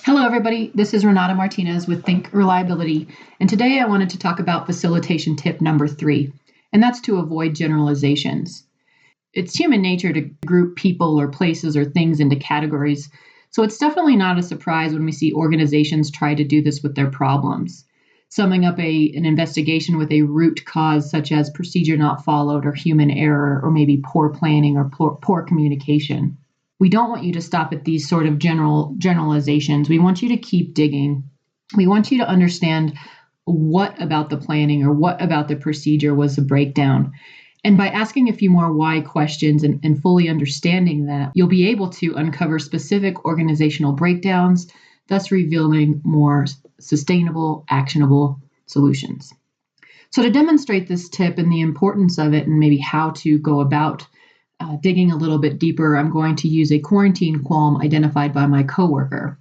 Hello, everybody. This is Renata Martinez with Think Reliability, and today I wanted to talk about facilitation tip number 3, and that's to avoid generalizations. It's human nature to group people or places or things into categories, so it's definitely not a surprise when we see organizations try to do this with their problems. Summing up an investigation with a root cause such as procedure not followed or human error or maybe poor planning or poor communication. We don't want you to stop at these sort of generalizations. We want you to keep digging. We want you to understand what about the planning or what about the procedure was the breakdown. And by asking a few more why questions and fully understanding that, you'll be able to uncover specific organizational breakdowns, thus revealing more sustainable, actionable solutions. So to demonstrate this tip and the importance of it and maybe how to go about digging a little bit deeper, I'm going to use a quarantine qualm identified by my coworker.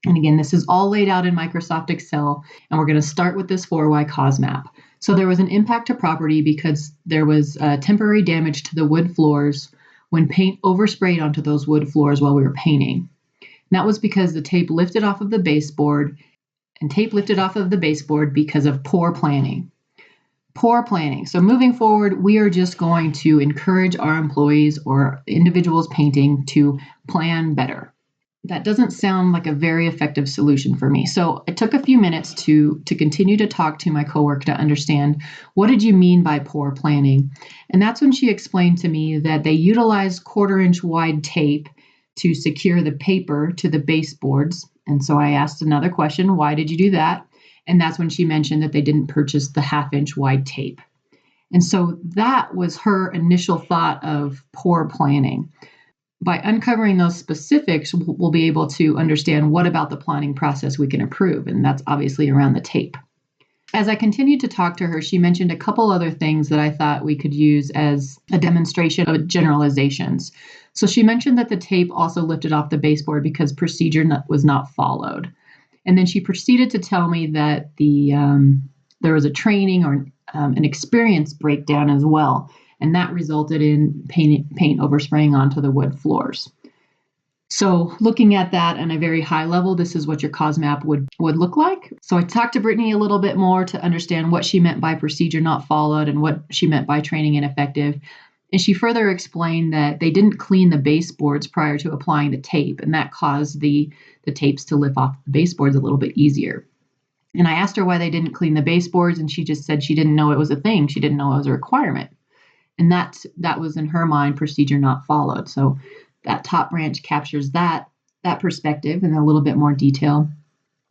And again, this is all laid out in Microsoft Excel, and we're going to start with this 4Y cause map. So there was an impact to property because there was temporary damage to the wood floors when paint oversprayed onto those wood floors while we were painting. And that was because the tape lifted off of the baseboard, and tape lifted off of the baseboard because of poor planning. Poor planning. So moving forward, we are just going to encourage our employees or individuals painting to plan better. That doesn't sound like a very effective solution for me. So it took a few minutes to continue to talk to my coworker to understand, what did you mean by poor planning? And that's when she explained to me that they utilized 1/4-inch wide tape to secure the paper to the baseboards. And so I asked another question, why did you do that? And that's when she mentioned that they didn't purchase the 1/2-inch wide tape. And so that was her initial thought of poor planning. By uncovering those specifics, we'll be able to understand what about the planning process we can improve, and that's obviously around the tape. As I continued to talk to her, she mentioned a couple other things that I thought we could use as a demonstration of generalizations. So she mentioned that the tape also lifted off the baseboard because procedure was not followed. And then she proceeded to tell me that there was a training or an experience breakdown as well, and that resulted in paint overspraying onto the wood floors. So looking at that on a very high level, this is what your cause map would look like. So I talked to Brittany a little bit more to understand what she meant by procedure not followed and what she meant by training ineffective. And she further explained that they didn't clean the baseboards prior to applying the tape, and that caused the tapes to lift off the baseboards a little bit easier. And I asked her why they didn't clean the baseboards, and she just said she didn't know it was a thing. She didn't know it was a requirement. And that was, in her mind, procedure not followed. So that top branch captures that perspective in a little bit more detail.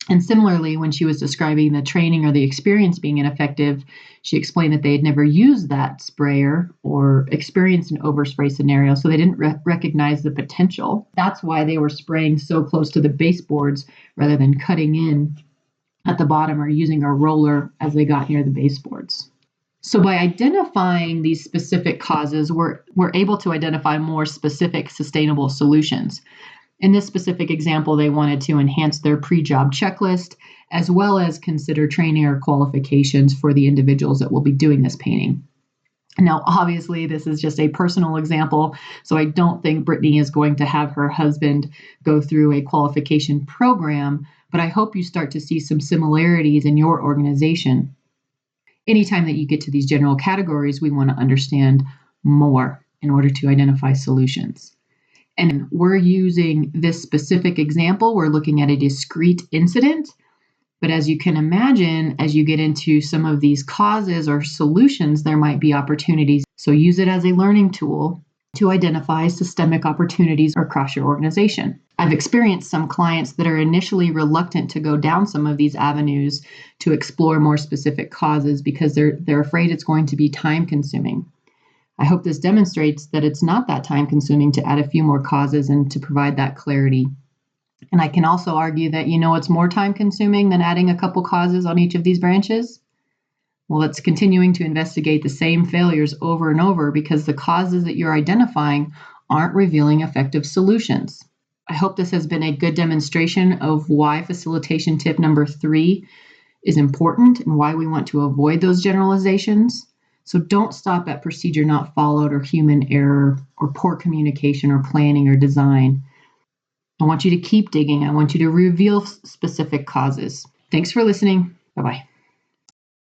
And similarly, when she was describing the training or the experience being ineffective, she explained that they had never used that sprayer or experienced an overspray scenario, so they didn't recognize the potential. That's why they were spraying so close to the baseboards rather than cutting in at the bottom or using a roller as they got near the baseboards. So by identifying these specific causes, we're able to identify more specific sustainable solutions. In this specific example, they wanted to enhance their pre-job checklist, as well as consider training or qualifications for the individuals that will be doing this painting. Now, obviously, this is just a personal example, so I don't think Brittany is going to have her husband go through a qualification program, but I hope you start to see some similarities in your organization. Anytime that you get to these general categories, we want to understand more in order to identify solutions. And we're using this specific example. We're looking at a discrete incident. But as you can imagine, as you get into some of these causes or solutions, there might be opportunities. So use it as a learning tool to identify systemic opportunities across your organization. I've experienced some clients that are initially reluctant to go down some of these avenues to explore more specific causes because they're afraid it's going to be time consuming. I hope this demonstrates that it's not that time consuming to add a few more causes and to provide that clarity. And I can also argue that, it's more time consuming than adding a couple causes on each of these branches. Well, it's continuing to investigate the same failures over and over because the causes that you're identifying aren't revealing effective solutions. I hope this has been a good demonstration of why facilitation tip number 3 is important and why we want to avoid those generalizations. So don't stop at procedure not followed or human error or poor communication or planning or design. I want you to keep digging. I want you to reveal specific causes. Thanks for listening. Bye-bye.